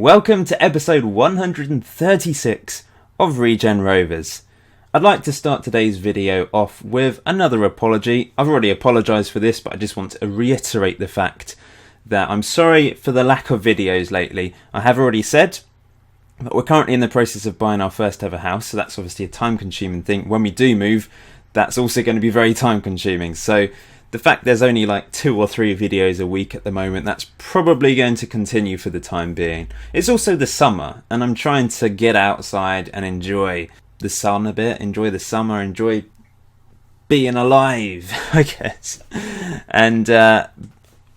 welcome to episode 136 of Regen Rovers. I'd like to start today's video off with another apology. I've already apologised for this, but I just want to reiterate the fact that I'm sorry for the lack of videos lately. I have already said that we're currently in the process of buying our first ever house, so that's obviously a time-consuming thing. When we do move, that's also going to be very time-consuming. So the fact there's only like 2 or 3 videos a week at the moment, that's probably going to continue for the time being. It's also the summer, and I'm trying to get outside and enjoy the sun a bit, enjoy the summer, enjoy being alive, I guess. And I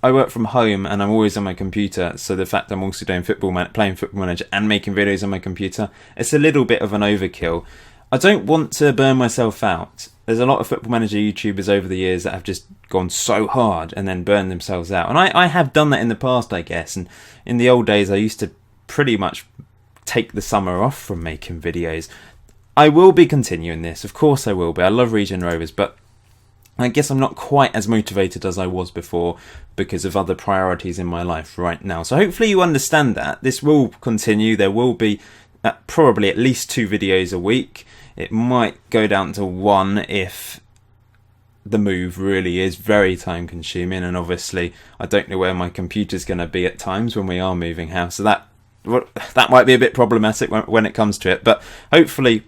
work from home and I'm always on my computer, so the fact I'm also doing playing Football Manager and making videos on my computer, it's a little bit of an overkill. I don't want to burn myself out. There's a lot of Football Manager YouTubers over the years that have just gone so hard and then burned themselves out. And I have done that in the past, I guess. And in the old days, I used to pretty much take the summer off from making videos. I will be continuing this. Of course I will be. I love Regen Rovers, but I guess I'm not quite as motivated as I was before because of other priorities in my life right now. So hopefully you understand that. This will continue. There will be probably at least 2 videos a week. It might go down to 1 if the move really is very time consuming, and obviously I don't know where my computer's going to be at times when we are moving house, so that might be a bit problematic when it comes to it, but hopefully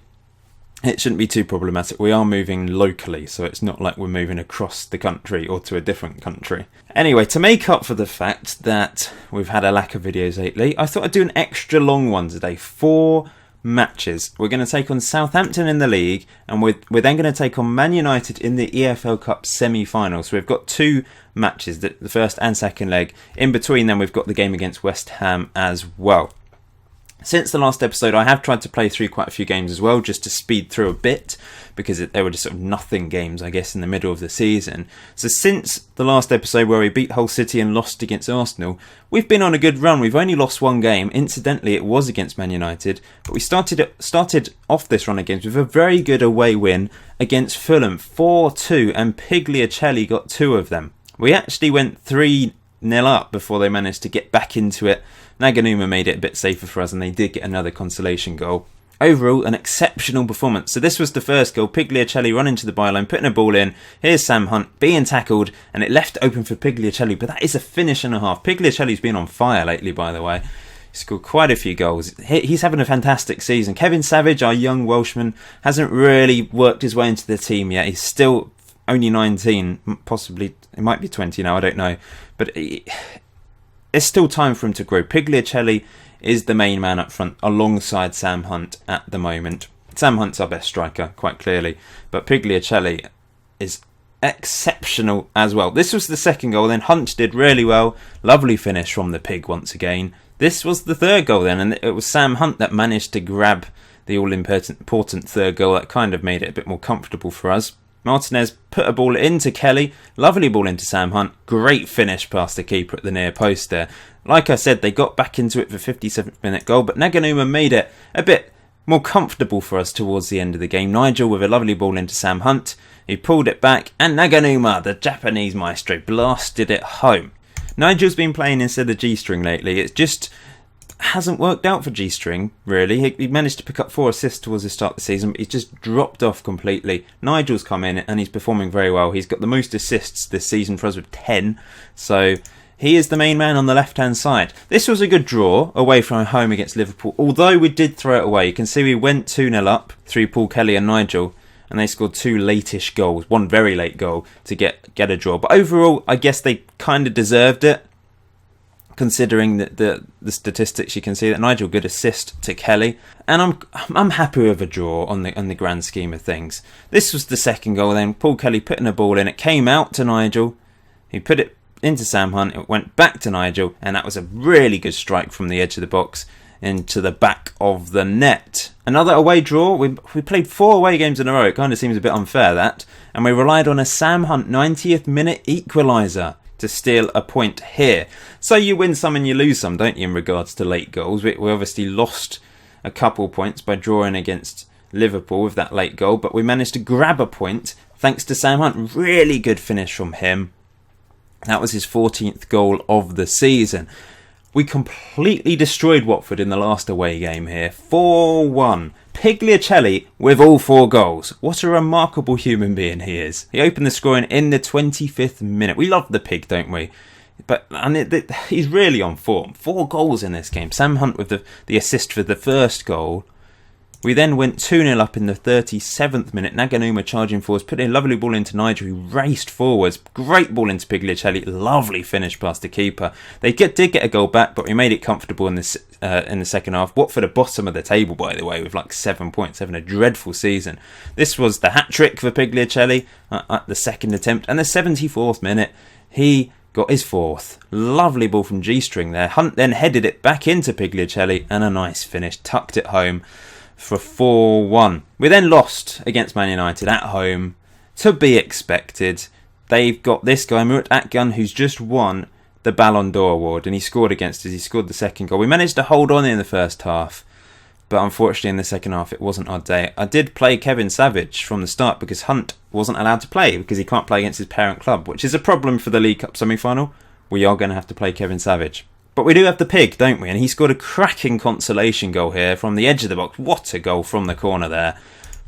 it shouldn't be too problematic. We are moving locally, so it's not like we're moving across the country or to a different country. Anyway, to make up for the fact that we've had a lack of videos lately, I thought I'd do an extra long one today. 4 matches. We're going to take on Southampton in the league, and we're then going to take on Man United in the EFL Cup semi-final. So we've got 2 matches, the first and second leg. In between then we've got the game against West Ham as well. Since the last episode, I have tried to play through quite a few games as well, just to speed through a bit, because they were just sort of nothing games, I guess, in the middle of the season. So since the last episode where we beat Hull City and lost against Arsenal, we've been on a good run. We've only lost 1 game. Incidentally, it was against Man United, but we started off this run of games with a very good away win against Fulham, 4-2, and Pigliacelli got 2 of them. We actually went 3-0 up before they managed to get back into it. Naganuma made it a bit safer for us, and they did get another consolation goal. Overall, an exceptional performance. So this was the first goal. Pigliacelli running to the byline, putting a ball in. Here's Sam Hunt being tackled, and it left open for Pigliacelli, but that is a finish and a half. Pigliacelli's been on fire lately, by the way. He scored quite a few goals. He's having a fantastic season. Kevin Savage, our young Welshman, hasn't really worked his way into the team yet. He's still only 19, possibly, it might be 20 now, I don't know. But there's still time for him to grow. Pigliacelli is the main man up front alongside Sam Hunt at the moment. Sam Hunt's our best striker, quite clearly, but Pigliacelli is exceptional as well. This was the second goal, then Hunt did really well. Lovely finish from the Pig once again. This was the third goal then, and it was Sam Hunt that managed to grab the all-important third goal. That kind of made it a bit more comfortable for us. Martinez put a ball into Kelly. Lovely ball into Sam Hunt. Great finish past the keeper at the near post there. Like I said, they got back into it for 57th minute goal, but Naganuma made it a bit more comfortable for us towards the end of the game. Nigel with a lovely ball into Sam Hunt. He pulled it back, and Naganuma, the Japanese maestro, blasted it home. Nigel's been playing instead of G-String lately. It just hasn't worked out for G-String, really. He managed to pick up 4 assists towards the start of the season, but he's just dropped off completely. Nigel's come in and he's performing very well. He's got the most assists this season for us with 10, so he is the main man on the left-hand side. This was a good draw away from home against Liverpool, although we did throw it away. You can see we went 2-0 up through Paul Kelly and Nigel, and they scored 2 late-ish goals, 1 very late goal to get a draw. But overall, I guess they kind of deserved it, considering the statistics. You can see that Nigel, good assist to Kelly, and I'm happy with a draw on the grand scheme of things. This was the second goal then. Paul Kelly putting a ball in. It came out to Nigel. He put it into Sam Hunt. It went back to Nigel, and that was a really good strike from the edge of the box into the back of the net. Another away draw. We played 4 away games in a row. It kind of seems a bit unfair, that. And we relied on a Sam Hunt 90th minute equaliser to steal a point here. So you win some and you lose some, don't you, in regards to late goals. We obviously lost a couple points by drawing against Liverpool with that late goal, but we managed to grab a point thanks to Sam Hunt. Really good finish from him. That was his 14th goal of the season. We completely destroyed Watford in the last away game here. 4-1. Pigliacelli with all 4 goals. What a remarkable human being he is. He opened the scoring in the 25th minute. We love the pig, don't we? He's really on form. 4 goals in this game. Sam Hunt with the assist for the first goal. We then went 2-0 up in the 37th minute. Naganuma charging forwards, put a lovely ball into Nigel, who raced forwards. Great ball into Pigliacelli. Lovely finish past the keeper. They did get a goal back, but we made it comfortable in the second half. Watford at bottom of the table, by the way, with like 7 points, having a dreadful season. This was the hat-trick for Pigliacelli at the second attempt. And the 74th minute, he got his 4th. Lovely ball from G-string there. Hunt then headed it back into Pigliacelli, and a nice finish. Tucked it home for 4-1. We then lost against Man United at home. To be expected. They've got this guy, Murat Akgun, who's just won the Ballon d'Or award, and he scored against us. He scored the second goal. We managed to hold on in the first half, but unfortunately in the second half it wasn't our day. I did play Kevin Savage from the start because Hunt wasn't allowed to play because he can't play against his parent club, which is a problem for the League Cup semi-final. We are going to have to play Kevin Savage. But we do have the pig, don't we? And he scored a cracking consolation goal here from the edge of the box. What a goal from the corner there.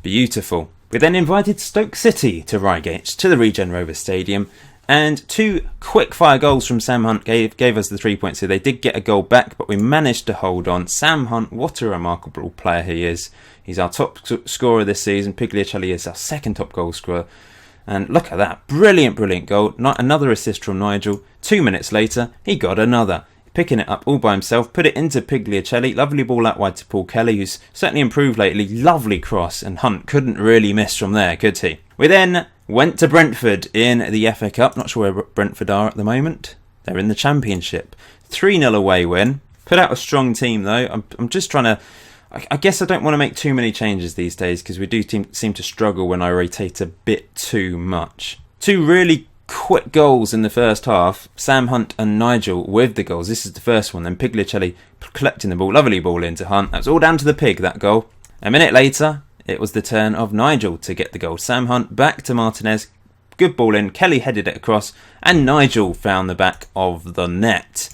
Beautiful. We then invited Stoke City to Reigate, to the Regen Rovers Stadium. And 2 quick-fire goals from Sam Hunt gave us the 3 points here. They did get a goal back, but we managed to hold on. Sam Hunt, what a remarkable player he is. He's our top scorer this season. Pigliacelli is our second top goal scorer. And look at that. Brilliant, brilliant goal. Another assist from Nigel. 2 minutes later, he got another. Picking it up all by himself, put it into Pigliacelli. Lovely ball out wide to Paul Kelly, who's certainly improved lately. Lovely cross, and Hunt couldn't really miss from there, could he? We then went to Brentford in the FA Cup. Not sure where Brentford are at the moment. They're in the Championship. 3-0 away win. Put out a strong team, though. I'm just trying to... I guess I don't want to make too many changes these days because we do seem to struggle when I rotate a bit too much. 2 really quick goals in the first half. Sam Hunt and Nigel with the goals. This is the first one. Then Pigliacelli collecting the ball. Lovely ball into Hunt. That was all down to the pig, that goal. A minute later, it was the turn of Nigel to get the goal. Sam Hunt back to Martinez. Good ball in. Kelly headed it across. And Nigel found the back of the net.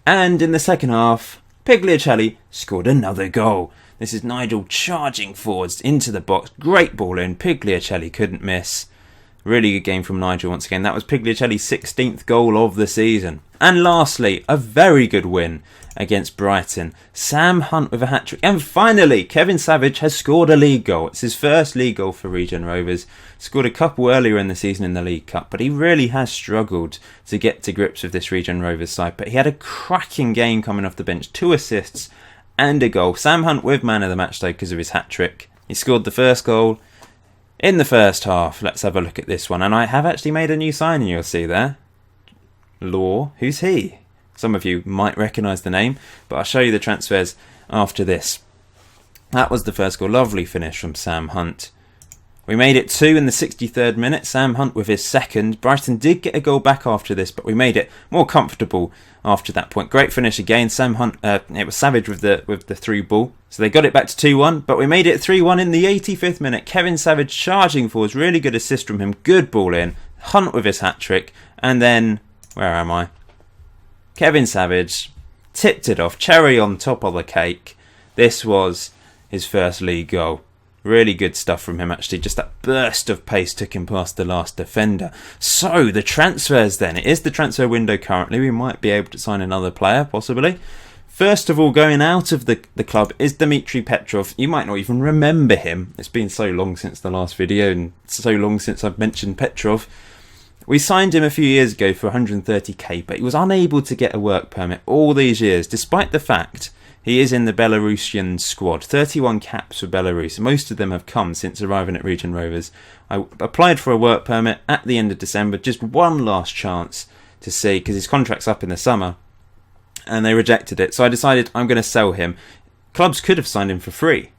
And in the second half, Pigliacelli scored another goal. This is Nigel charging forwards into the box. Great ball in. Pigliacelli couldn't miss. Really good game from Nigel once again. That was Pigliacelli's 16th goal of the season. And lastly, a very good win against Brighton. Sam Hunt with a hat-trick. And finally, Kevin Savage has scored a league goal. It's his first league goal for Regen Rovers. Scored a couple earlier in the season in the League Cup, but he really has struggled to get to grips with this Regen Rovers side. But he had a cracking game coming off the bench. 2 assists and a goal. Sam Hunt with man of the match though because of his hat-trick. He scored the first goal in the first half. Let's have a look at this one. And I have actually made a new signing, you'll see there. Law. Who's he? Some of you might recognise the name, but I'll show you the transfers after this. That was the first goal. Lovely finish from Sam Hunt. We made it 2 in the 63rd minute. Sam Hunt with his second. Brighton did get a goal back after this, but we made it more comfortable after that point. Great finish again. Sam Hunt. It was Savage with the through ball. So they got it back to 2-1, but we made it 3-1 in the 85th minute. Kevin Savage charging forwards. Really good assist from him. Good ball in. Hunt with his hat-trick. And then, where am I? Kevin Savage tipped it off. Cherry on top of the cake. This was his first league goal. Really good stuff from him, actually. Just that burst of pace took him past the last defender. So, the transfers then. It is the transfer window currently. We might be able to sign another player, possibly. First of all, going out of the club is Dmitry Petrov. You might not even remember him. It's been so long since the last video and so long since I've mentioned Petrov. We signed him a few years ago for 130k, but he was unable to get a work permit all these years, despite the fact he is in the Belarusian squad. 31 caps for Belarus. Most of them have come since arriving at Regen Rovers. I applied for a work permit at the end of December, just one last chance to see, because his contract's up in the summer, and they rejected it. So I decided I'm going to sell him. Clubs could have signed him for free,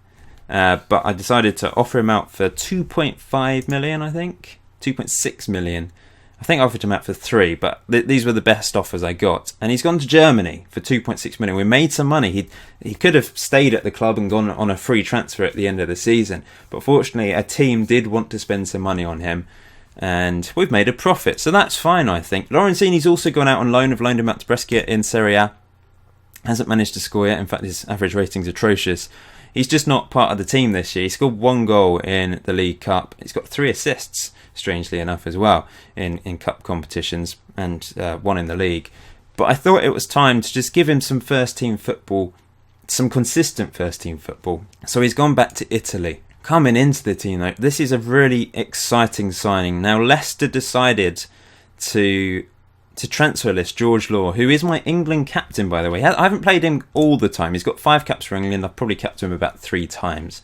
but I decided to offer him out for 2.5 million, I think. 2.6 million. I think I offered him out for 3, but these were the best offers I got. And he's gone to Germany for 2.6 million. We made some money. He could have stayed at the club and gone on a free transfer at the end of the season. But fortunately, a team did want to spend some money on him. And we've made a profit. So that's fine, I think. Lorenzini's also gone out on loan. I've loaned him out to Brescia in Serie A. Hasn't managed to score yet. In fact, his average rating's atrocious. He's just not part of the team this year. He scored 1 goal in the League Cup. He's got 3 assists, strangely enough, as well, in cup competitions, and 1 in the league. But I thought it was time to just give him some first-team football, some consistent first-team football. So he's gone back to Italy. Coming into the team, though, this is a really exciting signing. Now, Leicester decided to transfer list George Law, who is my England captain, by the way. I haven't played him all the time. He's got 5 caps for England. I've probably capped him about 3 times.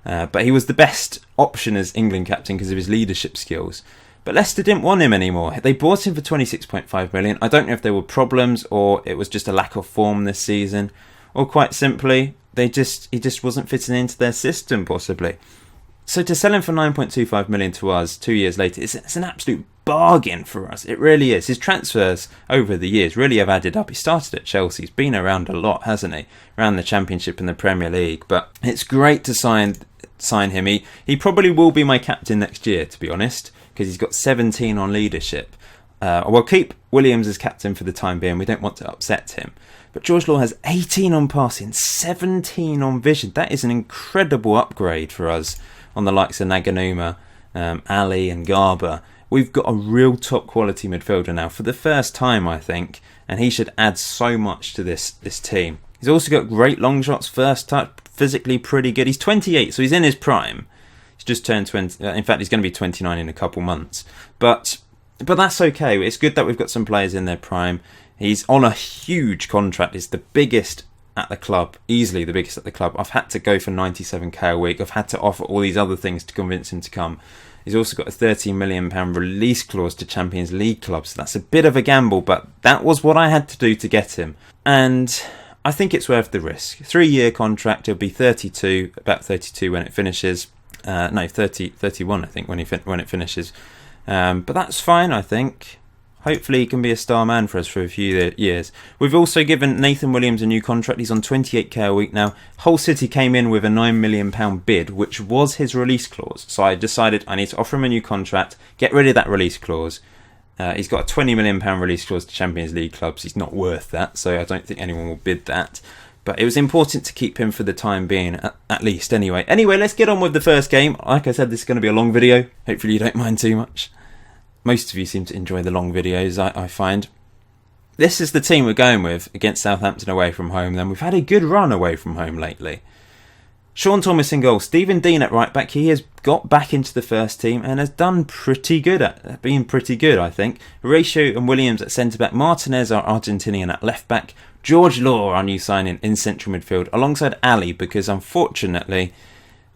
But he was the best option as England captain because of his leadership skills. But Leicester didn't want him anymore. They bought him for 26.5 million. I don't know if there were problems or it was just a lack of form this season, or quite simply, he just wasn't fitting into their system, possibly. So to sell him for 9.25 million to us 2 years later, it's an absolute bargain for us. It really is. His transfers over the years really have added up. He started at Chelsea. He's been around a lot, hasn't he? Around the Championship and the Premier League. But it's great to sign him. He probably will be my captain next year, to be honest, because he's got 17 on leadership. We'll keep Williams as captain for the time being. We don't want to upset him. But George Law has 18 on passing, 17 on vision. That is an incredible upgrade for us on the likes of Naganuma, Ali and Garber. We've got a real top quality midfielder now for the first time, I think, and he should add so much to this team. He's also got great long shots, first touch, physically pretty good. He's 28, so he's in his prime. He's just turned 20. In fact, he's going to be 29 in a couple months. But that's okay. It's good that we've got some players in their prime. He's on a huge contract. It's the biggest at the club, easily the biggest at the club. I've had to go for 97k a week. I've had to offer all these other things to convince him to come. He's also got a £13 million release clause to Champions League clubs. So that's a bit of a gamble, but that was what I had to do to get him. And I think it's worth the risk. 3-year contract. He'll be 32, about 32 when it finishes. 31 I think when it finishes. But that's fine, I think. Hopefully he can be a star man for us for a few years. We've also given Nathan Williams a new contract. He's on 28k a week now. Hull City came in with a £9 million bid, which was his release clause. So I decided I need to offer him a new contract, get rid of that release clause. He's got a £20 million release clause to Champions League clubs. He's not worth that, so I don't think anyone will bid that. But it was important to keep him for the time being, at least anyway. Anyway, let's get on with the first game. Like I said, this is going to be a long video. Hopefully you don't mind too much. Most of you seem to enjoy the long videos, I find. This is the team we're going with against Southampton away from home. Then we've had a good run away from home lately. Sean Thomas in goal. Stephen Dean at right back. He has got back into the first team and has done pretty good been pretty good, I think. Horatio and Williams at centre back. Martinez, our Argentinian, at left back. George Law, our new signing, in central midfield, alongside Ali, because unfortunately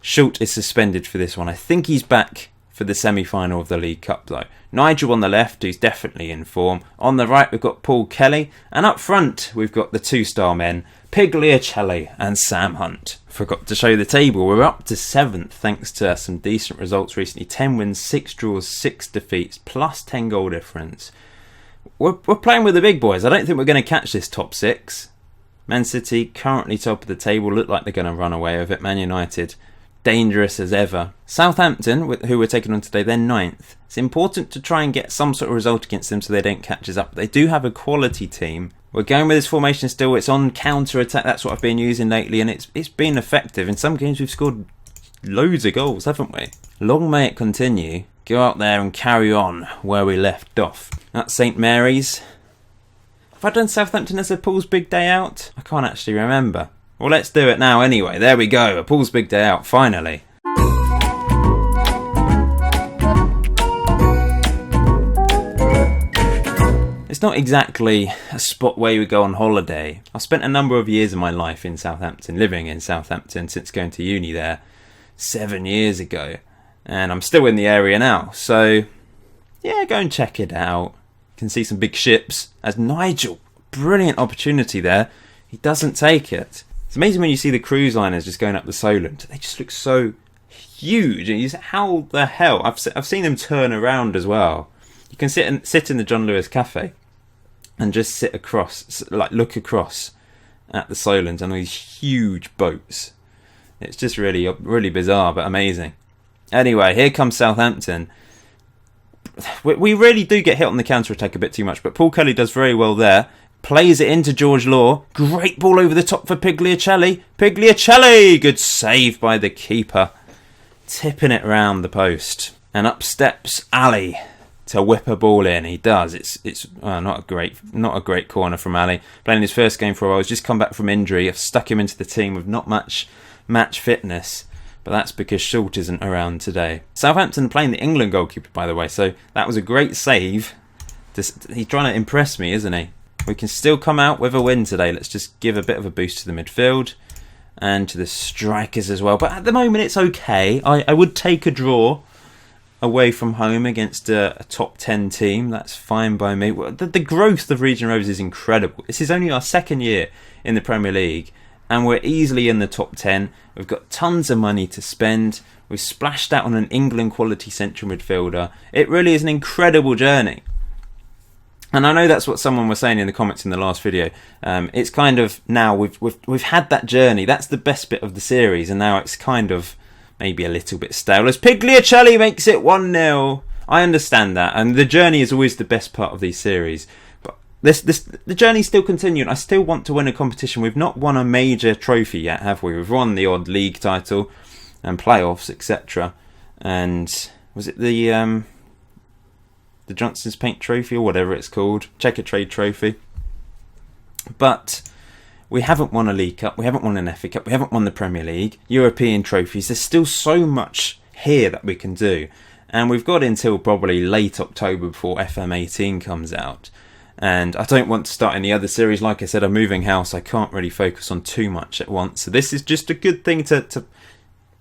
Schultz is suspended for this one. I think he's back for the semi-final of the League Cup though. Nigel on the left, who's definitely in form. On the right, we've got Paul Kelly. And up front, we've got the 2-star men, Pigliacelli and Sam Hunt. Forgot to show the table. We're up to 7th thanks to some decent results recently. 10 wins, 6 draws, 6 defeats, plus 10 goal difference. We're playing with the big boys. I don't think we're going to catch this top 6. Man City, currently top of the table, look like they're going to run away with it. Man United, dangerous as ever. Southampton, who we're taking on today, they're 9th. It's important to try and get some sort of result against them so they don't catch us up. They do have a quality team. We're going with this formation still. It's on counter-attack. That's what I've been using lately, and it's been effective. In some games we've scored loads of goals, haven't we? Long may it continue. Go out there and carry on where we left off. That's St Mary's. Have I done Southampton as a Paul's Big Day Out? I can't actually remember. Well, let's do it now anyway. There we go. A Paul's Big Day Out, finally. It's not exactly a spot where you would go on holiday. I've spent a number of years of my life in Southampton, living in Southampton since going to uni there 7 years ago. And I'm still in the area now. So, yeah, go and check it out. You can see some big ships. As Nigel, brilliant opportunity there. He doesn't take it. It's amazing when you see the cruise liners just going up the Solent. They just look so huge. And you say, how the hell? I've seen them turn around as well. You can sit in the John Lewis Cafe and just sit across, like look across at the Solent and all these huge boats. It's just really, really bizarre, but amazing. Anyway, here comes Southampton. We really do get hit on the counter-attack a bit too much, but Paul Kelly does very well there. Plays it into George Law. Great ball over the top for Pigliuccelli. Pigliuccelli! Good save by the keeper. Tipping it round the post. And up steps Ali to whip a ball in. He does. It's not a great corner from Ali. Playing his first game for a while. He's just come back from injury. I've stuck him into the team with not much match fitness. But that's because Schultz isn't around today. Southampton playing the England goalkeeper, by the way. So that was a great save. He's trying to impress me, isn't he? We can still come out with a win today. Let's just give a bit of a boost to the midfield and to the strikers as well. But at the moment, it's okay. I would take a draw away from home against a top 10 team. That's fine by me. The growth of Regen Rovers is incredible. This is only our second year in the Premier League, and we're easily in the top 10. We've got tons of money to spend. We've splashed out on an England quality central midfielder. It really is an incredible journey. And I know that's what someone was saying in the comments in the last video. It's kind of now we've had that journey. That's the best bit of the series, and now it's kind of maybe a little bit stale. As Pigliuccelli makes it 1-0. I understand that, and the journey is always the best part of these series. But the journey's still continuing. I still want to win a competition. We've not won a major trophy yet, have we? We've won the odd league title and playoffs, etc. And was it the Johnson's Paint Trophy or whatever it's called, Checker Trade Trophy? But we haven't won a League Cup, we haven't won an FA Cup, we haven't won the Premier League, European trophies. There's still so much here that we can do, and we've got until probably late October before FM18 comes out. And I don't want to start any other series. Like I said, I'm moving house. I can't really focus on too much at once, so this is just a good thing to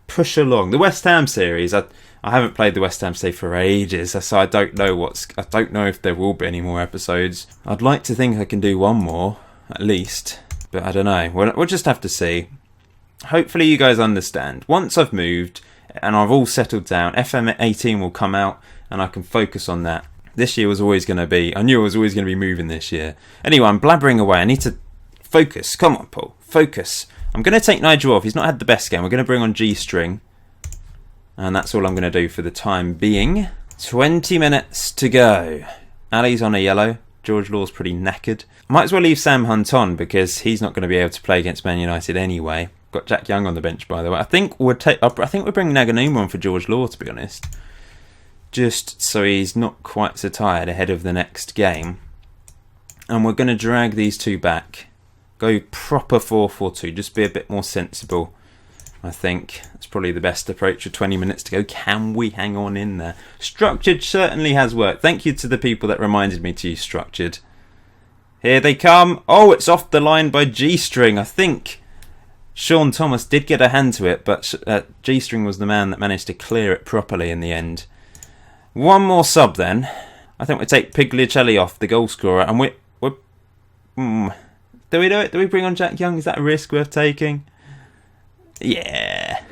push along. The West Ham series, I haven't played the West Ham save for ages, so I don't know if there will be any more episodes. I'd like to think I can do one more at least, but I don't know. We'll just have to see. Hopefully you guys understand. Once I've moved and I've all settled down, FM18 will come out and I can focus on that. This year was always going to be, I knew I was always going to be moving this year. Anyway, I'm blabbering away. I need to focus. Come on, Paul. Focus. I'm going to take Nigel off. He's not had the best game. We're going to bring on G-String. And that's all I'm going to do for the time being. 20 minutes to go. Ali's on a yellow. George Law's pretty knackered. Might as well leave Sam Hunt on because he's not going to be able to play against Man United anyway. Got Jack Young on the bench, by the way. I think we'll bring Naganuma on for George Law, to be honest. Just so he's not quite so tired ahead of the next game. And we're going to drag these two back. Go proper 4-4-2. Just be a bit more sensible. I think that's probably the best approach with 20 minutes to go. Can we hang on in there? Structured certainly has worked. Thank you to the people that reminded me to use Structured. Here they come. Oh, it's off the line by G-String. I think Sean Thomas did get a hand to it, but G-String was the man that managed to clear it properly in the end. One more sub then. I think we take Pigliuccelli off, the goal scorer, and do we do it? Do we bring on Jack Young? Is that a risk worth taking? Yeah,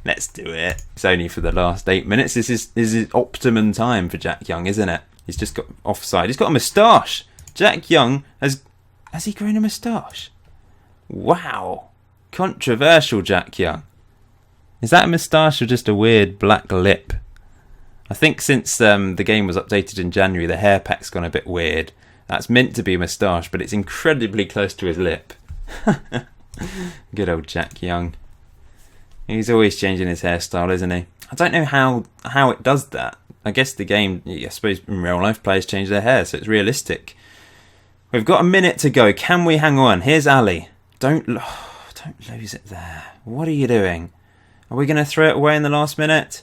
let's do it. It's only for the last 8 minutes. This is optimum time for Jack Young, isn't it? He's just got offside. He's got a moustache. Jack Young has he grown a moustache? Wow, controversial. Jack Young. Is that a moustache or just a weird black lip? I think since the game was updated in January, the hair pack's gone a bit weird. That's meant to be a moustache, but it's incredibly close to his lip. Good old Jack Young. He's always changing his hairstyle, isn't he? I don't know how it does that. I guess the game, I suppose in real life, players change their hair, so it's realistic. We've got a minute to go. Can we hang on? Here's Ali. Don't lose it there. What are you doing? Are we going to throw it away in the last minute?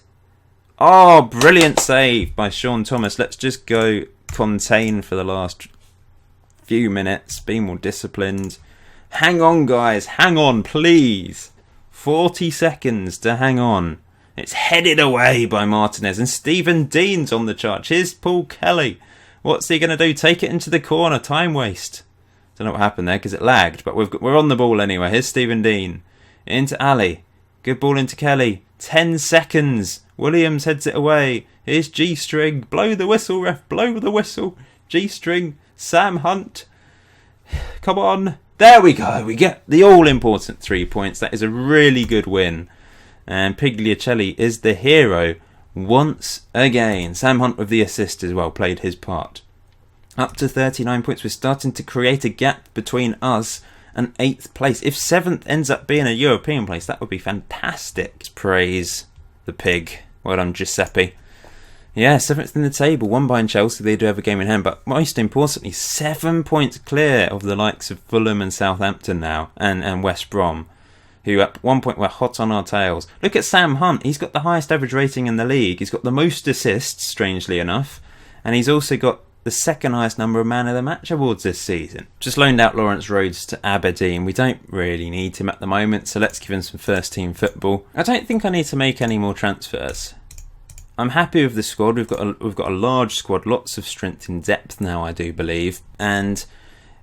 Oh, brilliant save by Sean Thomas. Let's just go contain for the last few minutes. Be more disciplined. Hang on, guys. Hang on, please. 40 seconds to hang on. It's headed away by Martinez. And Stephen Dean's on the charge. Here's Paul Kelly. What's he going to do? Take it into the corner. Time waste. Don't know what happened there because it lagged. But we're on the ball anyway. Here's Stephen Dean. Into Ali. Good ball into Kelly. 10 seconds. Williams heads it away. Here's G-String. Blow the whistle, ref. Blow the whistle. G-String. Sam Hunt. Come on. There we go. We get the all-important 3 points. That is a really good win. And Pigliuccelli is the hero once again. Sam Hunt with the assist as well played his part. Up to 39 points. We're starting to create a gap between us and 8th place. If 7th ends up being a European place, that would be fantastic. Let's praise the pig. Well done, Giuseppe. Yeah, 7th in the table, 1 behind Chelsea. They do have a game in hand, but most importantly, 7 points clear of the likes of Fulham and Southampton now, and West Brom, who at one point were hot on our tails. Look at Sam Hunt. He's got the highest average rating in the league. He's got the most assists, strangely enough, and he's also got the second highest number of Man of the Match awards this season. Just loaned out Lawrence Rhodes to Aberdeen. We don't really need him at the moment, so let's give him some first team football. I don't think I need to make any more transfers. I'm happy with the squad. We've got a large squad, lots of strength and depth now, I do believe, and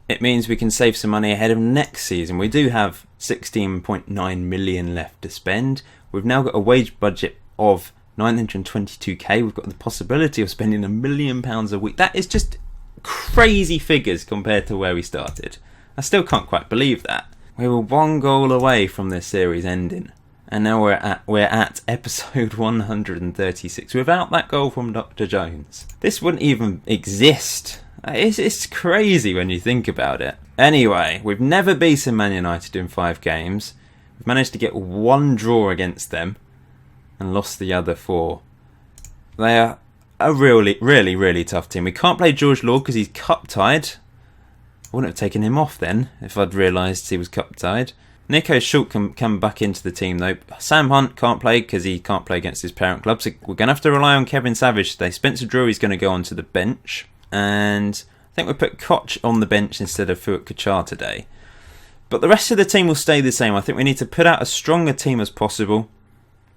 it means we can save some money ahead of next season. We do have 16.9 million left to spend. We've now got a wage budget of 922k. We've got the possibility of spending £1 million a week. That is just crazy figures compared to where we started. I still can't quite believe that. We were 1 goal away from this series ending. And now we're at episode 136 without that goal from Dr. Jones. This wouldn't even exist. It's crazy when you think about it. Anyway, we've never beaten Man United in 5 games. We've managed to get 1 draw against them and lost the other 4. They are a really tough team. We can't play George Law because he's cup tied. I wouldn't have taken him off then if I'd realised he was cup tied. Nico Schultz can come back into the team though. Sam Hunt can't play because he can't play against his parent club, so we're going to have to rely on Kevin Savage today. Spencer Drury's going to go onto the bench, and I think we'll put Koch on the bench instead of Fuat Kachar today. But the rest of the team will stay the same. I think we need to put out as strong a team as possible.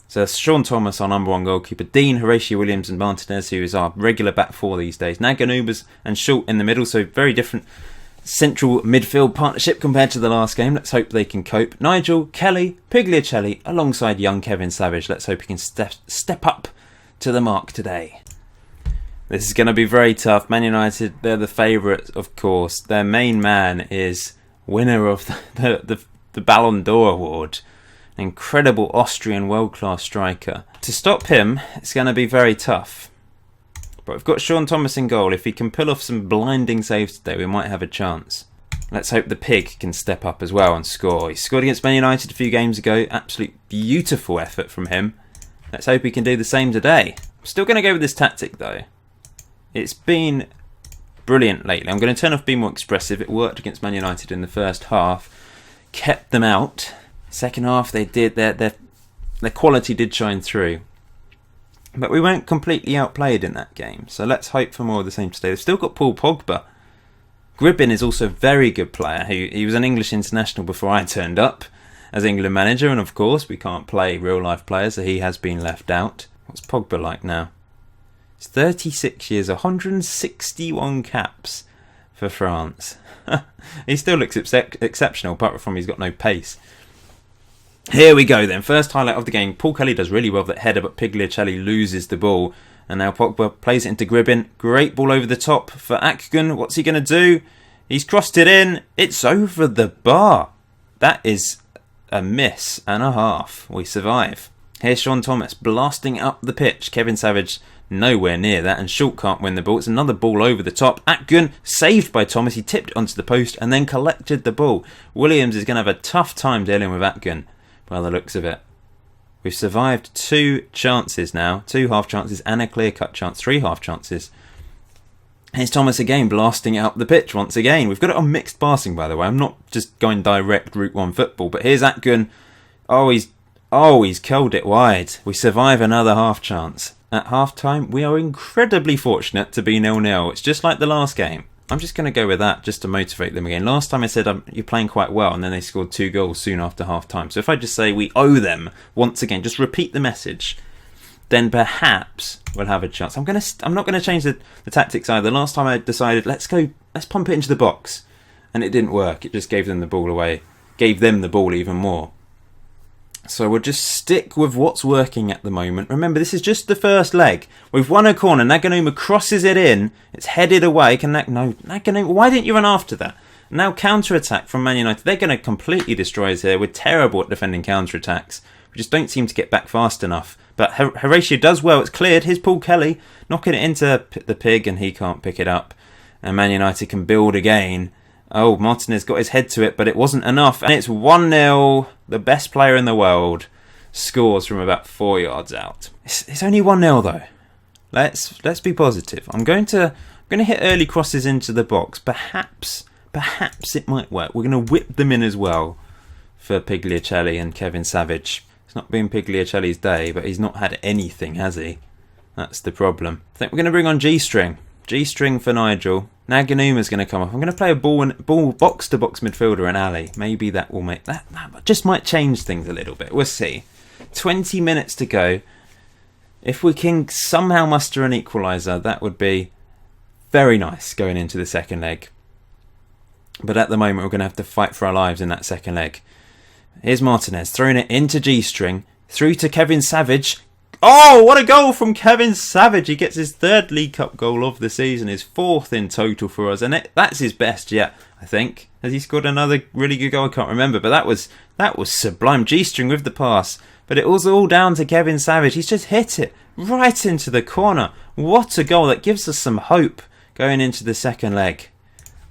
So Sean Thomas, our number 1 goalkeeper, Dean, Horatio Williams and Martinez, who is our regular back 4 these days, Naganubas and Schultz in the middle, so very different central midfield partnership compared to the last game. Let's hope they can cope. Nigel, Kelly, Pigliacelli alongside young Kevin Savage. Let's hope he can step up to the mark today. This is going to be very tough. Man United, they're the favourites, of course. Their main man is winner of the Ballon d'Or award. An incredible Austrian world-class striker. To stop him, it's going to be very tough. But we've got Sean Thomas in goal. If he can pull off some blinding saves today, we might have a chance. Let's hope the pig can step up as well and score. He scored against Man United a few games ago. Absolute beautiful effort from him. Let's hope he can do the same today. I'm still going to go with this tactic though. It's been brilliant lately. I'm going to turn off being more expressive. It worked against Man United in the first half. Kept them out. Second half they did. Their quality did shine through. But we weren't completely outplayed in that game, so let's hope for more of the same today. They've still got Paul Pogba. Gribbin is also a very good player. He was an English international before I turned up as England manager, and of course we can't play real-life players, so he has been left out. What's Pogba like now? He's 36 years, 161 caps for France. He still looks exceptional, apart from he's got no pace. Here we go then, first highlight of the game. Paul Kelly does really well with that header, but Pigliacelli loses the ball. And now Pogba plays it into Gribbin. Great ball over the top for Akgun. What's he going to do? He's crossed it in. It's over the bar. That is a miss and a half. We survive. Here's Sean Thomas blasting up the pitch. Kevin Savage nowhere near that, and Schultz can't win the ball. It's another ball over the top. Akgun saved by Thomas. He tipped it onto the post and then collected the ball. Williams is going to have a tough time dealing with Akgun by the looks of it. We've survived 2 chances now, 2 half chances and a clear-cut chance, 3 half chances. Here's Thomas again, blasting it up the pitch once again. We've got it on mixed passing, by the way. I'm not just going direct Route 1 football, but here's Akgun. He's curled it wide. We survive another half chance. At half-time, we are incredibly fortunate to be 0-0. It's just like the last game. I'm just going to go with that just to motivate them again. Last time I said you're playing quite well, and then they scored 2 goals soon after half-time. So if I just say we owe them once again, just repeat the message, then perhaps we'll have a chance. I'm not going to change the tactics either. Last time I decided let's pump it into the box, and it didn't work. It just gave them the ball away, gave them the ball even more. So we'll just stick with what's working at the moment. Remember, this is just the first leg. We've won a corner. Naganuma crosses it in. It's headed away. Naganuma, why didn't you run after that? Now counter-attack from Man United. They're going to completely destroy us here. We're terrible at defending counter-attacks. We just don't seem to get back fast enough. But Horatio does well. It's cleared. Here's Paul Kelly knocking it into the pig, and he can't pick it up. and Man United can build again. Oh, Martinez got his head to it, but it wasn't enough. And it's 1-0. The best player in the world scores from about 4 yards out. It's only 1-0 though. Let's be positive. I'm going to hit early crosses into the box. Perhaps it might work. We're going to whip them in as well for Pigliacelli and Kevin Savage. It's not been Pigliacelli's day, but he's not had anything, has he? That's the problem. I think we're going to bring on G-string. G-string for Nigel. Naganuma's going to come off. I'm going to play a ball box-to-box midfielder and Ali. Maybe that will make... That just might change things a little bit. We'll see. 20 minutes to go. If we can somehow muster an equaliser, that would be very nice going into the second leg. But at the moment, we're going to have to fight for our lives in that second leg. Here's Martinez throwing it into G-string. Through to Kevin Savage. Oh, what a goal from Kevin Savage. He gets his 3rd League Cup goal of the season, his 4th in total for us. And that's his best yet, I think. Has he scored another really good goal? I can't remember. But that was sublime. G-string with the pass. But it was all down to Kevin Savage. He's just hit it right into the corner. What a goal. That gives us some hope going into the second leg.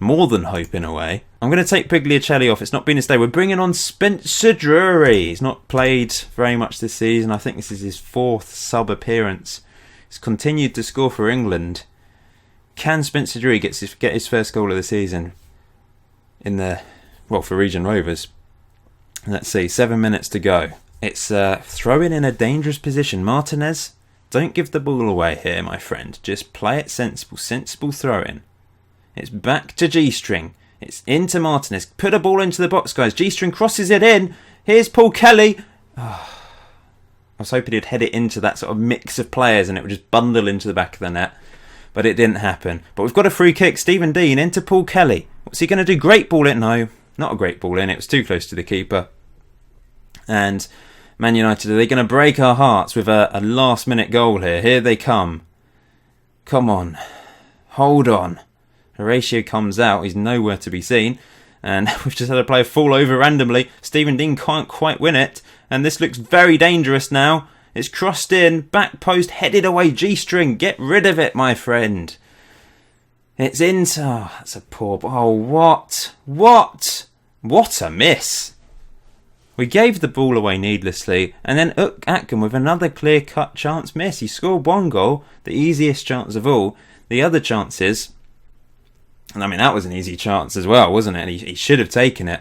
More than hope in a way. I'm going to take Pigliacelli off. It's not been his day. We're bringing on Spencer Drury. He's not played very much this season. I think this is his 4th sub appearance. He's continued to score for England. Can Spencer Drury get his first goal of the season for Regen Rovers? Let's see. 7 minutes to go. It's throwing in a dangerous position. Martinez, don't give the ball away here, my friend. Just play it sensible throw-in. It's back to G-string. It's into Martinez. Put a ball into the box, guys. G-string crosses it in. Here's Paul Kelly. Oh, I was hoping he'd head it into that sort of mix of players and it would just bundle into the back of the net. But it didn't happen. But we've got a free kick. Stephen Dean into Paul Kelly. What's he going to do? Great ball in? No, not a great ball in. It was too close to the keeper. And Man United, are they going to break our hearts with a last-minute goal here? Here they come. Come on. Hold on. Horatio comes out. He's nowhere to be seen. And we've just had a player fall over randomly. Stephen Dean can't quite win it. And this looks very dangerous now. It's crossed in. Back post. Headed away. G-string. Get rid of it, my friend. It's into... Oh, that's a poor... Oh, what? What? What a miss. We gave the ball away needlessly. And then Atkin with another clear-cut chance miss. He scored 1 goal. The easiest chance of all. The other chances... And I mean, that was an easy chance as well, wasn't it? He should have taken it.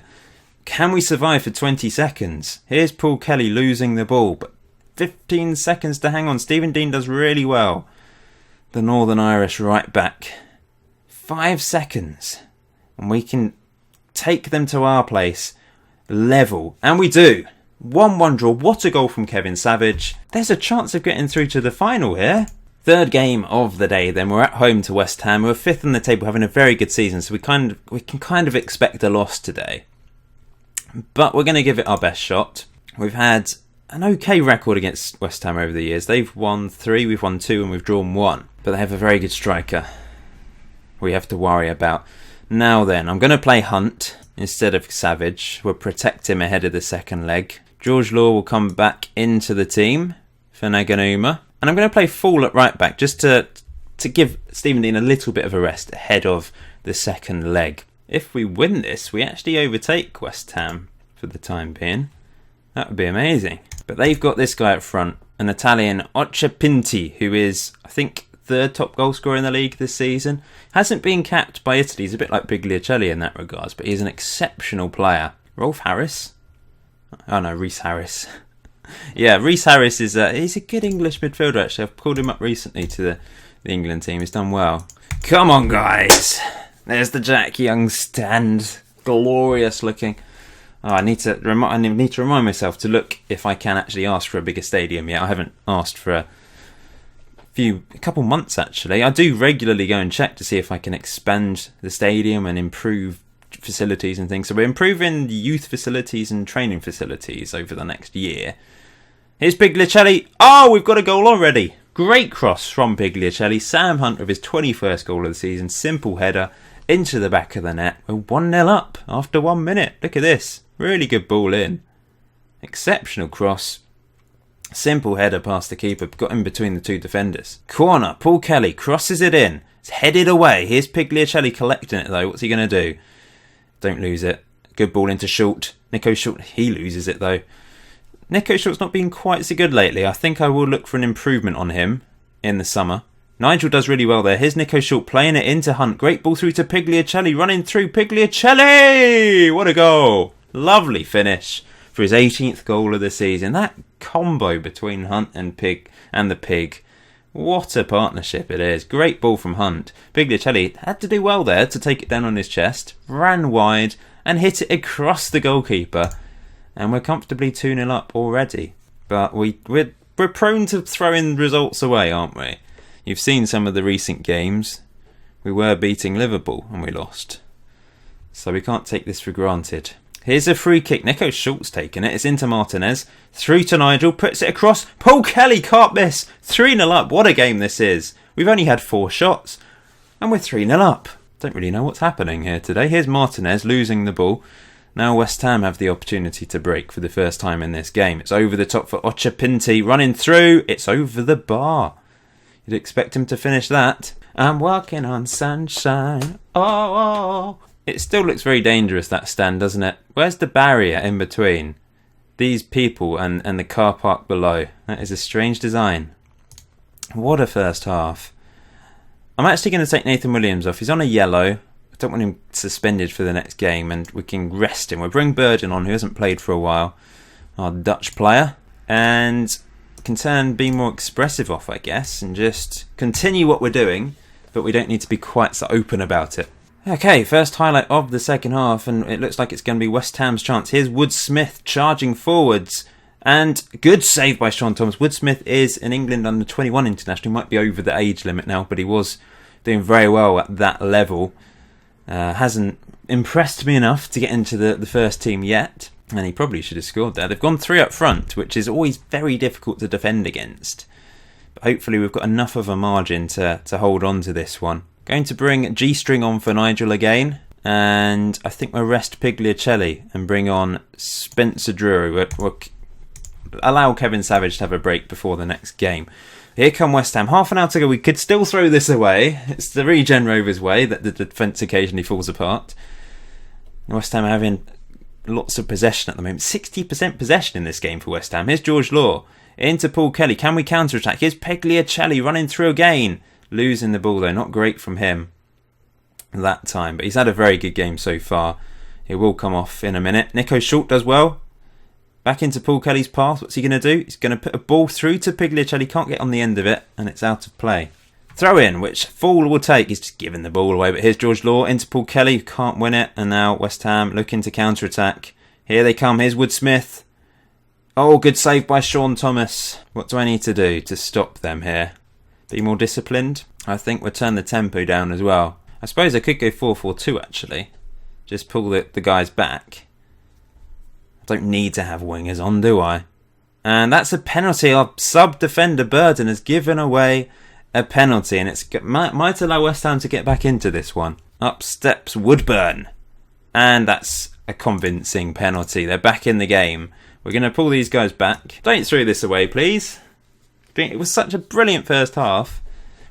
Can we survive for 20 seconds? Here's Paul Kelly losing the ball, but 15 seconds to hang on. Stephen Dean does really well. The Northern Irish right back. 5 seconds. And we can take them to our place. Level. And we do. 1-1 draw. What a goal from Kevin Savage. There's a chance of getting through to the final here. 3rd game of the day then. We're at home to West Ham. We're 5th on the table, having a very good season, so we can kind of expect a loss today. But we're going to give it our best shot. We've had an okay record against West Ham over the years. They've won 3, we've won 2 and we've drawn 1. But they have a very good striker we have to worry about. Now then, I'm going to play Hunt instead of Savage. We'll protect him ahead of the second leg. George Law will come back into the team for Naganuma. And I'm going to play Fall at right back just to give Stephen Dean a little bit of a rest ahead of the second leg. If we win this, we actually overtake West Ham for the time being. That would be amazing. But they've got this guy up front, an Italian Occhipinti, who is, I think, 3rd top goal scorer in the league this season. Hasn't been capped by Italy. He's a bit like Pigliacelli in that regards, but he's an exceptional player. Rolf Harris? Oh no, Rhys Harris. Yeah, Rhys Harris is he's a good English midfielder actually. I've called him up recently to the England team. He's done well. Come on, guys. There's the Jack Young stand. Glorious looking. Oh, I need to remind myself to look if I can actually ask for a bigger stadium yet. I haven't asked for a couple months actually. I do regularly go and check to see if I can expand the stadium and improve facilities and things. So we're improving the youth facilities and training facilities over the next year. Here's Pigliacelli. Oh, we've got a goal already. Great cross from Pigliacelli. Sam Hunt with his 21st goal of the season. Simple header into the back of the net. We're 1-0 up after 1 minute. Look at this. Really good ball in. Exceptional cross. Simple header past the keeper, got in between the two defenders. Corner, Paul Kelly crosses it in. It's headed away. Here's Pigliacelli collecting it though. What's he going to do? Don't lose it. Good ball into Short. Nico Short, he loses it though. Nico Short's not been quite so good lately. I think I will look for an improvement on him in the summer. Nigel does really well there. Here's Nico Short playing it into Hunt. Great ball through to Pigliacelli. Running through Pigliacelli! What a goal! Lovely finish for his 18th goal of the season. That combo between Hunt and the Pig. What a partnership it is. Great ball from Hunt. Pigliacelli had to do well there to take it down on his chest. Ran wide and hit it across the goalkeeper. And we're comfortably 2-0 up already. But we're prone to throwing results away, aren't we? You've seen some of the recent games. We were beating Liverpool and we lost. So we can't take this for granted. Here's a free kick. Nico Schultz taking it. It's into Martinez. Through to Nigel. Puts it across. Paul Kelly can't miss. 3-0 up. What a game this is. We've only had 4 shots. And we're 3-0 up. Don't really know what's happening here today. Here's Martinez losing the ball. Now West Ham have the opportunity to break for the first time in this game. It's over the top for Ochapinti. Running through. It's over the bar. You'd expect him to finish that. I'm walking on sunshine. Oh. It still looks very dangerous, that stand, doesn't it? Where's the barrier in between these people and the car park below? That is a strange design. What a first half. I'm actually going to take Nathan Williams off. He's on a yellow. I don't want him suspended for the next game, and we can rest him. We'll bring Burden on, who hasn't played for a while, our Dutch player, and can be more expressive off, I guess, and just continue what we're doing, but we don't need to be quite so open about it. Okay, first highlight of the second half, and it looks like it's going to be West Ham's chance. Here's Wood-Smith charging forwards, and good save by Sean Thomas. Wood-Smith is an England under-21 international. He might be over the age limit now, but he was doing very well at that level. Hasn't impressed me enough to get into the first team yet, and he probably should have scored there. They've gone 3 up front, which is always very difficult to defend against. But hopefully we've got enough of a margin to hold on to this one. Going to bring G-string on for Nigel again, and I think we'll rest Pigliacelli and bring on Spencer Drury. We'll allow Kevin Savage to have a break before the next game. Here come West Ham. Half an hour to go. We could still throw this away. It's the Regen Rovers way that the defence occasionally falls apart. West Ham are having lots of possession at the moment. 60% possession in this game for West Ham. Here's George Law. Into Paul Kelly. Can we counter-attack? Here's Pigliacelli running through again. Losing the ball though. Not great from him that time. But he's had a very good game so far. It will come off in a minute. Nico Short does well. Back into Paul Kelly's path. What's he going to do? He's going to put a ball through to Pigliacelli. Can't get on the end of it. And it's out of play. Throw in, which Fall will take. He's just giving the ball away. But here's George Law into Paul Kelly. Can't win it. And now West Ham looking to counter-attack. Here they come. Here's Wood-Smith. Oh, good save by Sean Thomas. What do I need to do to stop them here? Be more disciplined? I think we'll turn the tempo down as well. I suppose I could go 4-4-2 actually. Just pull the guys back. Don't need to have wingers on, do I? And that's a penalty. Our sub-defender Burden has given away a penalty, and it might allow West Ham to get back into this one. Up steps Woodburn. And that's a convincing penalty. They're back in the game. We're going to pull these guys back. Don't throw this away, please. It was such a brilliant first half.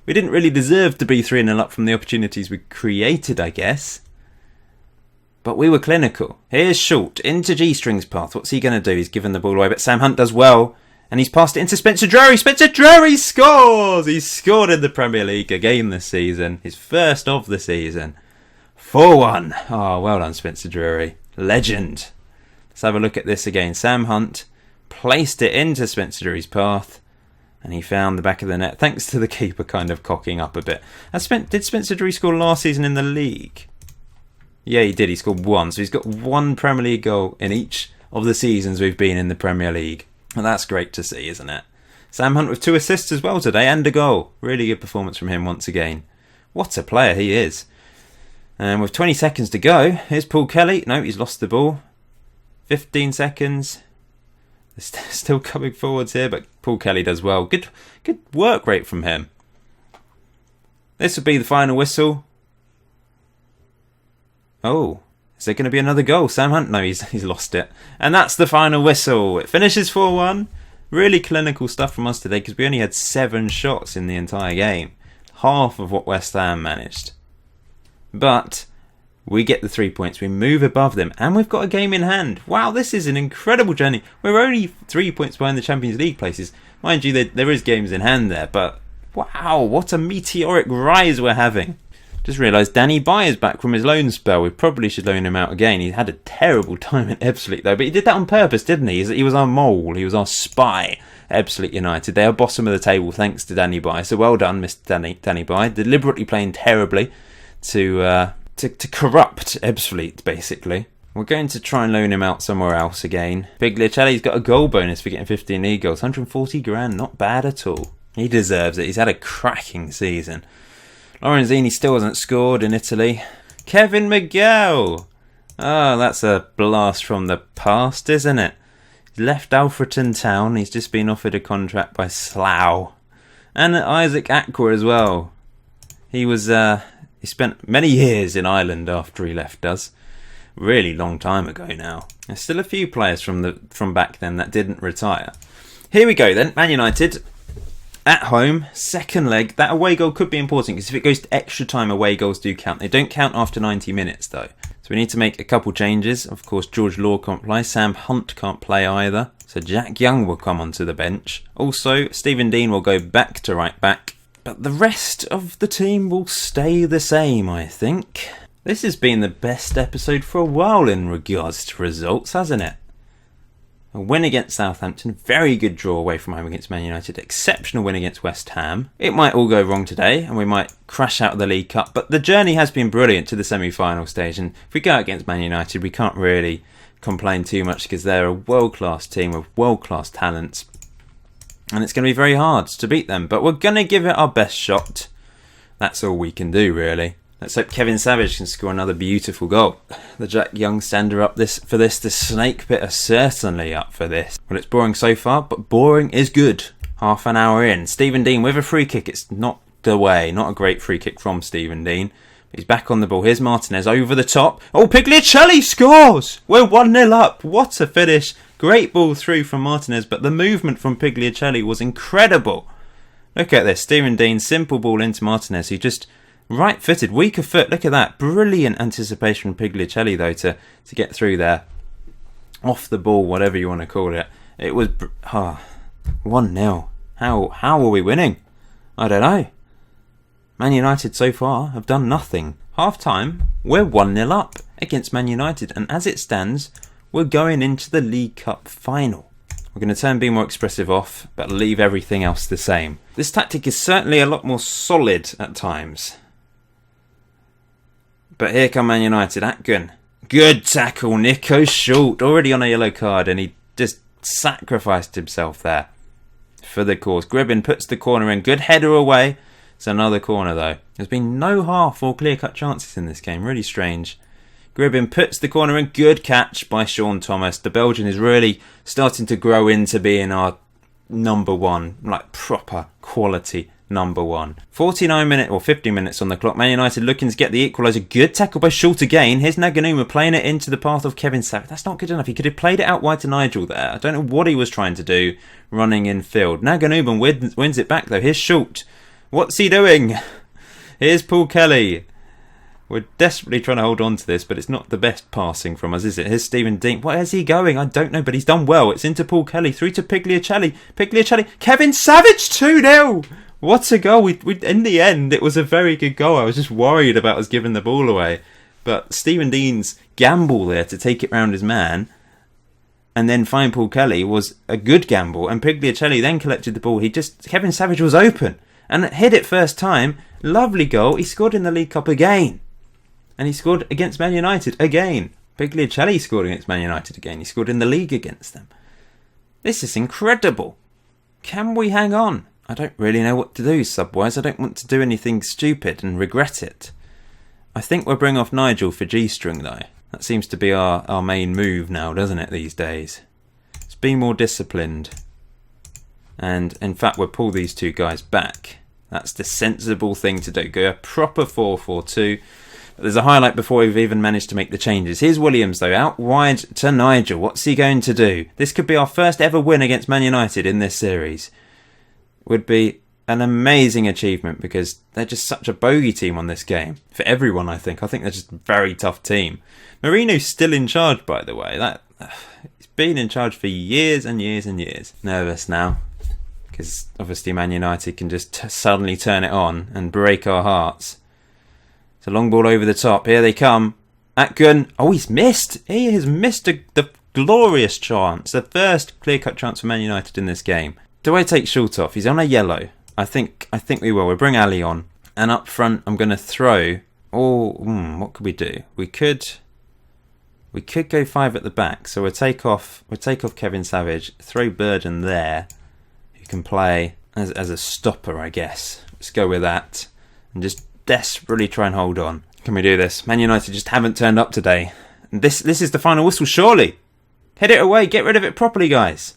We didn't really deserve to be 3-0 up from the opportunities we created, I guess. But we were clinical. Here's Short into G-string's path. What's he going to do? He's given the ball away, but Sam Hunt does well. And he's passed it into Spencer Drury. Spencer Drury scores! He's scored in the Premier League again this season. His first of the season. 4-1. Oh, well done, Spencer Drury. Legend. Let's have a look at this again. Sam Hunt placed it into Spencer Drury's path. And he found the back of the net, thanks to the keeper kind of cocking up a bit. Did Spencer Drury score last season in the league? Yeah, he did. He scored 1. So he's got 1 Premier League goal in each of the seasons we've been in the Premier League. And that's great to see, isn't it? Sam Hunt with 2 assists as well today and a goal. Really good performance from him once again. What a player he is. And with 20 seconds to go, here's Paul Kelly. No, he's lost the ball. 15 seconds. Still coming forwards here, but Paul Kelly does well. Good work rate from him. This will be the final whistle. Oh, is there going to be another goal? Sam Hunt? No, he's lost it. And that's the final whistle. It finishes 4-1. Really clinical stuff from us today because we only had 7 shots in the entire game. Half of what West Ham managed. But we get the 3 points, we move above them, and we've got a game in hand. Wow, this is an incredible journey. We're only 3 points behind the Champions League places. Mind you, there is games in hand there, but wow, what a meteoric rise we're having. Just realised Danny By is back from his loan spell. We probably should loan him out again. He had a terrible time at Ebbsfleet though, but he did that on purpose, didn't he? He was our mole, he was our spy at Ebbsfleet United. They are bottom of the table thanks to Danny By. So well done, Mr. Danny By. Deliberately playing terribly to corrupt Ebbsfleet, basically. We're going to try and loan him out somewhere else again. Pigliacelli's got a goal bonus for getting 15 league goals. 140 grand, not bad at all. He deserves it. He's had a cracking season. Lorenzini still hasn't scored in Italy. Kevin Miguel! Oh, that's a blast from the past, isn't it? He's left Alfreton Town. He's just been offered a contract by Slough. And Isaac Aqua as well. He spent many years in Ireland after he left us. Really long time ago now. There's still a few players from back then that didn't retire. Here we go then. Man United at home, second leg. That away goal could be important because if it goes to extra time, away goals do count. They don't count after 90 minutes though. So we need to make a couple changes. Of course, George Law can't play. Sam Hunt can't play either. So Jack Young will come onto the bench. Also, Stephen Dean will go back to right back. But the rest of the team will stay the same, I think. This has been the best episode for a while in regards to results, hasn't it? A win against Southampton, very good draw away from home against Man United, exceptional win against West Ham. It might all go wrong today and we might crash out of the League Cup, but the journey has been brilliant to the semi-final stage, and if we go against Man United we can't really complain too much because they're a world-class team with world-class talents and it's going to be very hard to beat them, but we're going to give it our best shot. That's all we can do really. Let's hope Kevin Savage can score another beautiful goal. The Jack Young stand up for this. The Snake Pit are certainly up for this. Well, it's boring so far, but boring is good. Half an hour in. Stephen Dean with a free kick. It's not the way. Not a great free kick from Stephen Dean. He's back on the ball. Here's Martinez over the top. Oh, Pigliacelli scores! We're 1-0 up. What a finish. Great ball through from Martinez, but the movement from Pigliacelli was incredible. Look at this. Stephen Dean, simple ball into Martinez. He just... right-footed, weaker foot, look at that. Brilliant anticipation from Pigliacelli, though, to get through there. Off the ball, whatever you want to call it. It was 1-0. How are we winning? I don't know. Man United so far have done nothing. Half-time, we're 1-0 up against Man United. And as it stands, we're going into the League Cup final. We're going to turn Be More Expressive off, but leave everything else the same. This tactic is certainly a lot more solid at times. But here come Man United. Atkin. Good tackle. Nico Schultz. Already on a yellow card and he just sacrificed himself there for the cause. Gribbin puts the corner in. Good header away. It's another corner though. There's been no half or clear-cut chances in this game. Really strange. Gribbin puts the corner in. Good catch by Sean Thomas. The Belgian is really starting to grow into being our number one. Like proper quality number one. 49 minutes or 50 minutes on the clock. Man United looking to get the equaliser. Good tackle by Schultz again. Here's Naganuma playing it into the path of Kevin Savage. That's not good enough. He could have played it out wide to Nigel there. I don't know what he was trying to do running in field. Naganuma wins it back though. Here's Schultz. What's he doing? Here's Paul Kelly. We're desperately trying to hold on to this, but it's not the best passing from us, is it? Here's Stephen Dean. Where is he going? I don't know, but he's done well. It's into Paul Kelly. Through to Pigliacelli. Pigliacelli. Kevin Savage 2-0. What a goal. We in the end, it was a very good goal. I was just worried about us giving the ball away. But Stephen Dean's gamble there to take it round his man and then find Paul Kelly was a good gamble. And Pigliacelli then collected the ball. Kevin Savage was open and hit it first time. Lovely goal. He scored in the League Cup again. And he scored against Man United again. Pigliacelli scored against Man United again. He scored in the league against them. This is incredible. Can we hang on? I don't really know what to do sub-wise. I don't want to do anything stupid and regret it. I think we'll bring off Nigel for G-string though. That seems to be our main move now, doesn't it, these days? Let's be more disciplined. And in fact, we'll pull these two guys back. That's the sensible thing to do. Go a proper 4-4-2. There's a highlight before we've even managed to make the changes. Here's Williams, though, out wide to Nigel. What's he going to do? This could be our first ever win against Man United in this series. Would be an amazing achievement because they're just such a bogey team on this game. For everyone, I think. I think they're just a very tough team. Marino's still in charge, by the way. He's been in charge for years and years and years. Nervous now. Because obviously Man United can just suddenly turn it on and break our hearts. It's a long ball over the top. Here they come. Atkin. Oh, he's missed. He has missed the glorious chance. The first clear-cut chance for Man United in this game. Do I take Schultz off? He's on a yellow. I think we will. We'll bring Ali on. And up front, I'm going to throw... what could we do? We could go 5 at the back. So we'll take off Kevin Savage. Throw Burden there. Who can play as a stopper, I guess. Let's go with that. And just desperately try and hold on. Can we do this? Man United just haven't turned up today. And this is the final whistle, surely. Head it away. Get rid of it properly, guys.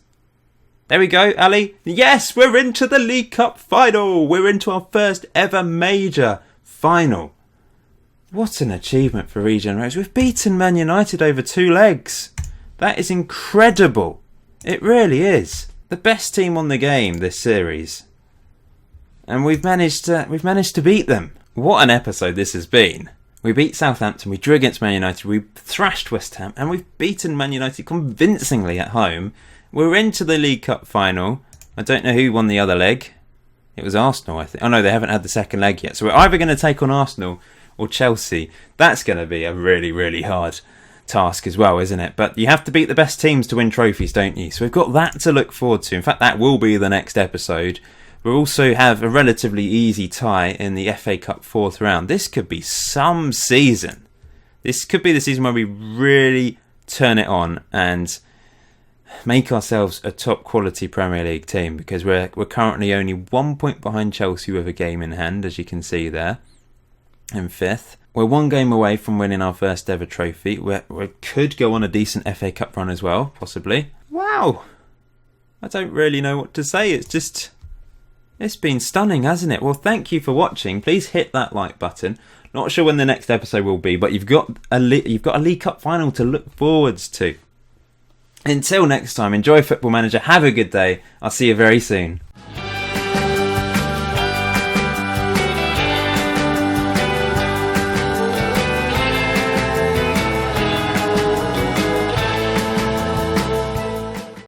There we go, Ali. Yes, we're into the League Cup final. We're into our first ever major final. What an achievement for Regen Rovers. We've beaten Man United over 2 legs. That is incredible. It really is. The best team on the game this series. And we've managed to beat them. What an episode this has been. We beat Southampton, we drew against Man United, we thrashed West Ham, and we've beaten Man United convincingly at home. We're into the League Cup final. I don't know who won the other leg. It was Arsenal, I think. Oh no, they haven't had the second leg yet. So we're either going to take on Arsenal or Chelsea. That's going to be a really, really hard task as well, isn't it? But you have to beat the best teams to win trophies, don't you? So we've got that to look forward to. In fact, that will be the next episode. We'll also have a relatively easy tie in the FA Cup 4th round. This could be some season. This could be the season where we really turn it on and make ourselves a top quality Premier League team, because we're currently only 1 point behind Chelsea with a game in hand, as you can see there, in 5th. We're 1 game away from winning our first ever trophy. We could go on a decent FA Cup run as well, possibly. Wow! I don't really know what to say. It's been stunning, hasn't it? Well, thank you for watching. Please hit that like button. Not sure when the next episode will be, but you've got a League Cup final to look forwards to. Until next time, enjoy Football Manager. Have a good day. I'll see you very soon.